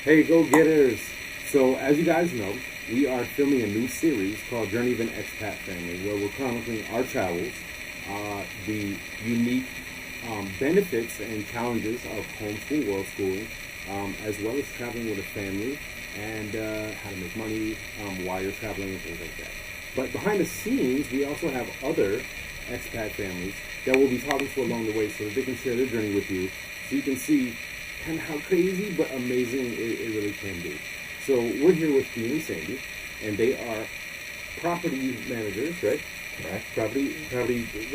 Hey, go getters! So, as you guys know, we are filming a new series called Journey of an Expat Family, where we're chronicling our travels, the unique benefits and challenges of homeschool, world schooling, as well as traveling with a family, and how to make money while you're traveling and things like that. But behind the scenes, we also have other expat families that we'll be talking to along the way so that they can share their journey with you, so you can see kind of how crazy but amazing it really can be. So we're here with Dean and Sandy, and they are property managers, right? Correct. Property.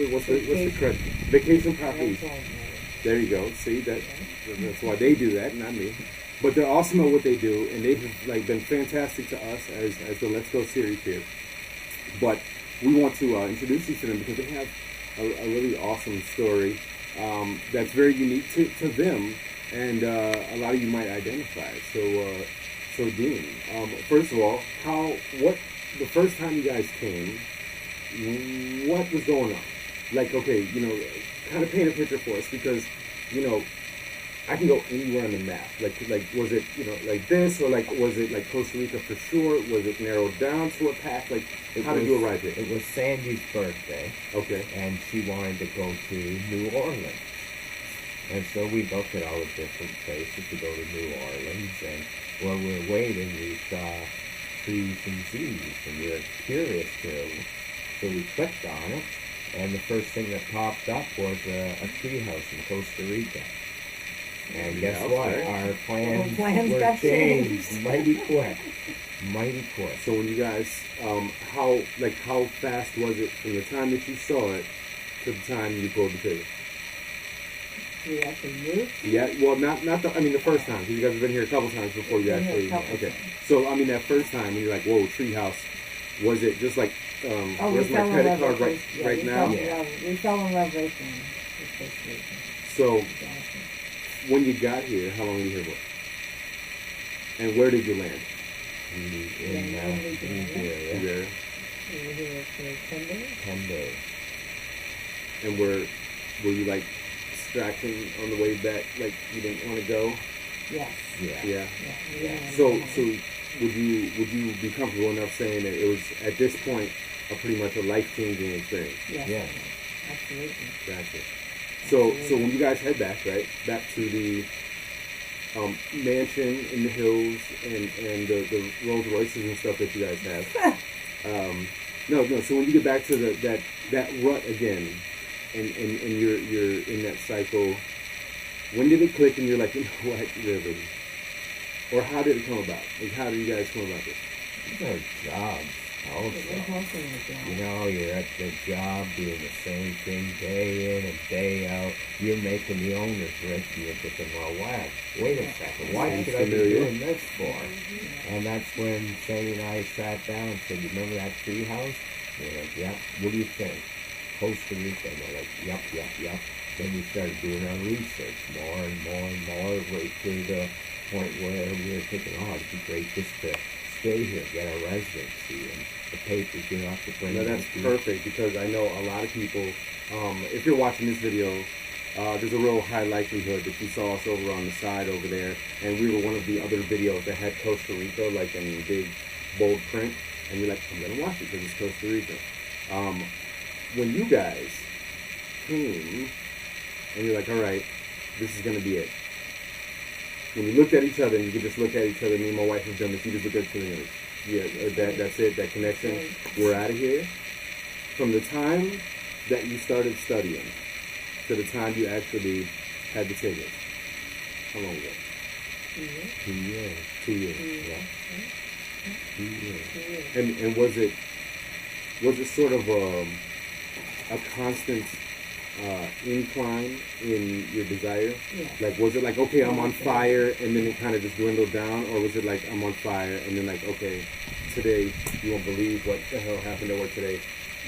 What's the correct? Vacation property. There you go. See that's why they do that, not me. But they're awesome at what they do, and they've been fantastic to us as the Let's Go series here. But we want to introduce you to them because they have a really awesome story that's very unique to them, and a lot of you might identify. So Dean, first of all, what the first time you guys came, what was going on? Like, okay, kind of paint a picture for us because, I can go anywhere on the map. Like was it, like this, or like was it like Costa Rica for sure? Was it narrowed down to a path? Like, how did you arrive here? It was Sandy's birthday. Okay. And she wanted to go to New Orleans. And so we looked at all the different places to go to New Orleans, and while we were waiting, we saw Trees and Z's, and we were curious to, so we clicked on it, and the first thing that popped up was a tree house in Costa Rica. And guess what? Our plans were changed mighty quick. Mighty quick. So when you guys, how fast was it from the time that you saw it to the time you pulled the trigger? We actually moved? Yeah, well, the first time, because you guys have been here a couple times before you actually, okay. So, that first time when you're like, whoa, treehouse, was it just like, where's my credit card right now? We fell in love right then. So, when you got here, how long were you here for? And where did you land? In Nigeria. There. We were here for 10 days. 10 days. And were you like distracting on the way back, like you didn't want to go? Yes. Yeah. So would you be comfortable enough saying that it was at this point pretty much a life-changing experience? Yes. Yeah. Absolutely. Gotcha. So when you guys head back to the mansion in the hills and the Rolls Royces and stuff that you guys have. No. So when you get back to that rut again, and you're in that cycle, when did it click and you're like, what, really? Or how did it come about? Like, how did you guys come about this? These are jobs also. You're at the job doing the same thing day in and day out. You're making the owners rich, and you're thinking, well, wait a second, why should I be doing this for? And that's when Sandy and I sat down and said, you remember that tree house? And we're like, yeah, what do you think? Costa Rica, and we're like, yep. Then we started doing our research more and more, right to the point where we were thinking, it'd be great just to stay here, get a residency, and the papers you don't have to bring. No, that's perfect, because I know a lot of people, if you're watching this video, there's a real high likelihood that you saw us over on the side over there, and we were one of the other videos that had Costa Rica, like in big, bold print, and you're like, I'm going to watch it because it's Costa Rica. When you guys came, and you're like, all right, this is going to be it. When you looked at each other, and you could just look at each other, me and my wife have done this, you just look at each other, yeah, that's it, that connection, we're out of here. From the time that you started studying to the time you actually had the ticket, how long ago? 2 years. 2 years. Yeah. 2 years. And was it sort of a constant incline in your desire? Yeah. Like, was it like, okay, I'm on fire, and then it kind of just dwindled down, or was it like, I'm on fire, and then like, okay, today you won't believe what the hell happened to work today,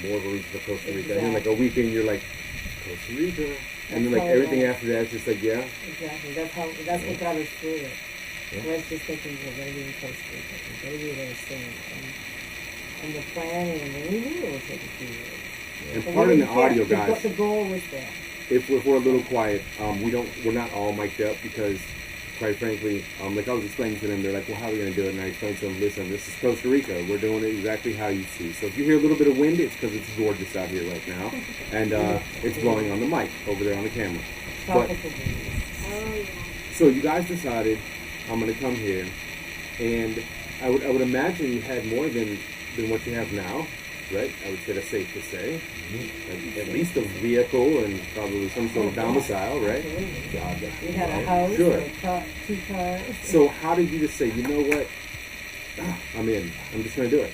more of a reason for Costa Rica, and then like a weekend you're like, Costa Rica, and then like everything after that is just like, yeah. Exactly. That's what got us through it. Yeah. We're just thinking we're going to be in Costa Rica, we're going to be there soon, and the planning, and we knew it would take a few years. And pardon the audio, guys. But the goal was there. If we're a little quiet, we're not all mic'd up because quite frankly, like I was explaining to them, they're like, well, how are we going to do it? And I explained to them, listen, this is Costa Rica. We're doing it exactly how you see. So if you hear a little bit of wind, it's because it's gorgeous out here right now. And it's blowing on the mic over there on the camera. But, so you guys decided, I'm going to come here. And I would imagine you had more than what you have now, right? I would say that's safe to say. At least a vehicle and probably some sort of domicile, right? We had a house, sure. 2 cars. So how did you just say, you know what? I'm in. I'm just going to do it.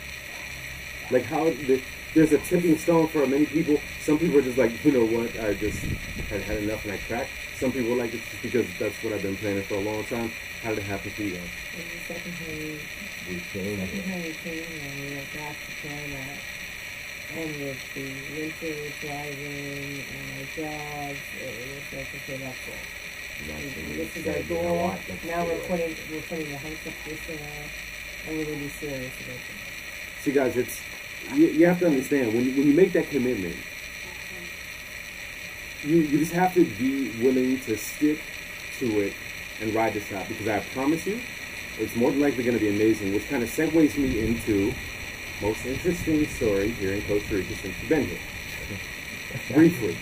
Like how there's a tipping stone for many people. Some people are just like, you know what? I just had enough and I cracked. Some people are like, it's just because that's what I've been planning for a long time. How did it happen for you guys? It was the second time we came, and we went back to Canada. And with the winter driving and our jobs, it was like, okay, that's it. This is our goal. Now we're putting the house up for sale, and we're going to be serious about it. See, guys, it's you have to understand when you make that commitment, you just have to be willing to stick to it and ride this out, because I promise you, it's more than likely going to be amazing, which kind of segues me into most interesting story here in Costa Rica since you've been here. Briefly.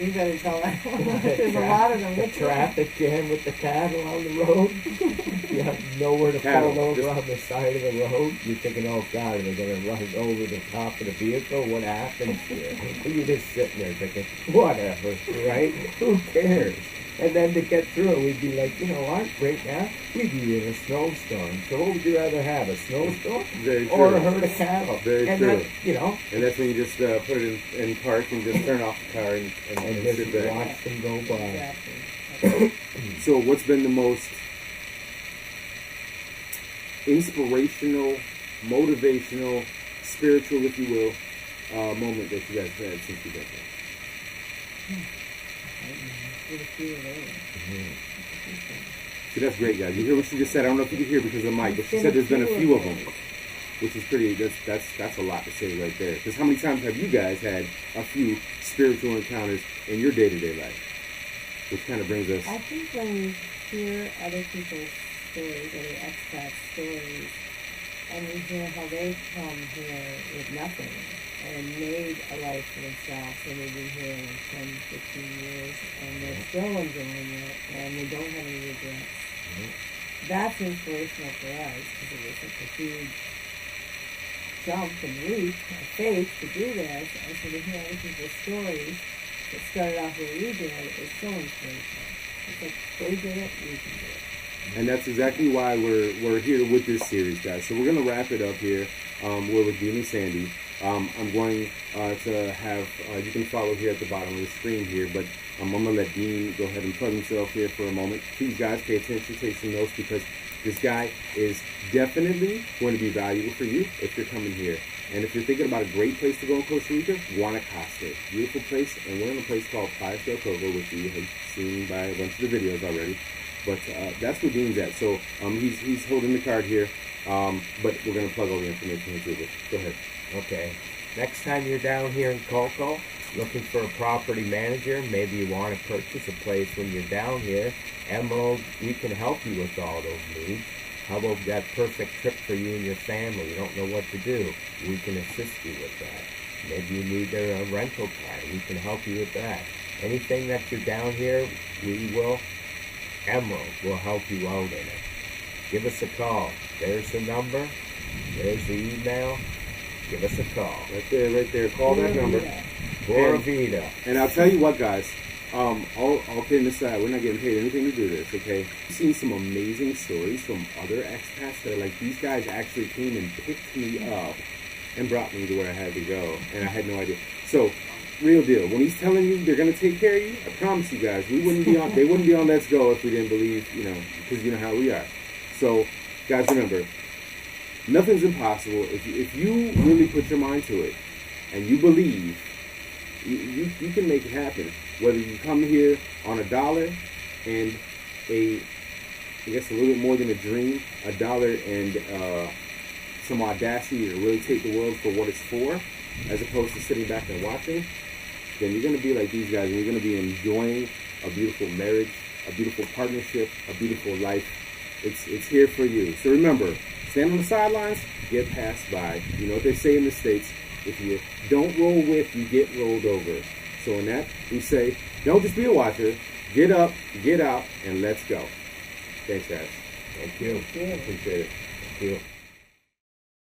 You better tell that one. There's a lot of them. The traffic jam with the cattle on the road. You have nowhere to pull over on the side of the road. You're thinking, oh God, are they going to run over the top of the vehicle? What happens here? And you're just sitting there thinking, whatever, right? Who cares? And then to get through it, we'd be like, you know what, right now, we'd be in a snowstorm. So what would you rather have, a snowstorm or a herd of cattle? Very and true. Then, you know. And that's when you just put it in park and just turn off the car and just sit back. watch them go by. Exactly. So what's been the most inspirational, motivational, spiritual, if you will, moment that you guys had since you got there? See, that's great, guys. You hear what she just said? I don't know if you can hear because of the mic, but she said there's been a few of them, which is pretty. That's a lot to say right there. Because how many times have you guys had a few spiritual encounters in your day-to-day life? Which kind of brings us. I think when you hear other people's stories, other expat stories, and you hear how they come here with nothing and made a life for themselves, and they've been here like 10, 15 years, and they're still enjoying it, and they don't have any regrets. That's inspirational for us, because it was such a huge jump and leap of faith to do this, and so to hear other people's stories that started off where we did is so inspirational. It's like, they did it, we can do it. And that's exactly why we're here with this series, guys. So we're going to wrap it up here. We're with Dean and Sandy. I'm going to have, you can follow here at the bottom of the screen here, but I'm going to let Dean go ahead and plug himself here for a moment. Please, guys, pay attention, take some notes, because this guy is definitely going to be valuable for you if you're coming here. And if you're thinking about a great place to go in Costa Rica, Guanacaste. Beautiful place, and we're in a place called Playa del Coco, which you have seen by a bunch of the videos already. But that's where Dean's at. So he's holding the card here, but we're going to plug all the information into it. Go ahead. Okay. Next time you're down here in Coco, looking for a property manager, maybe you want to purchase a place when you're down here, Emerald, we can help you with all those needs. How about that perfect trip for you and your family? You don't know what to do. We can assist you with that. Maybe you need a rental car. We can help you with that. Anything that you're down here, Emerald will help you out in it. Give us a call. There's the number. There's the email. Give us a call. Right there. Call that number. Pura Vida. And I'll tell you what, guys. All kidding aside, we're not getting paid anything to do this, okay? I've seen some amazing stories from other expats that are like, these guys actually came and picked me up and brought me to where I had to go, and I had no idea. So, real deal. When he's telling you they're gonna take care of you, I promise you guys, they wouldn't be on Let's Go if we didn't believe, because you know how we are. So, guys, remember, nothing's impossible. If you really put your mind to it and you believe, you can make it happen. Whether you come here on $1 and I guess a little bit more than a dream, $1 and some audacity to really take the world for what it's for, as opposed to sitting back and watching, then you're going to be like these guys, and you're going to be enjoying a beautiful marriage, a beautiful partnership, a beautiful life. It's here for you. So remember, stand on the sidelines, get passed by. You know what they say in the States, if you don't roll with, you get rolled over. So in that, we say, don't just be a watcher, get up, get out, and let's go. Thanks, guys. Thank you. Thank you. Appreciate it. Thank you.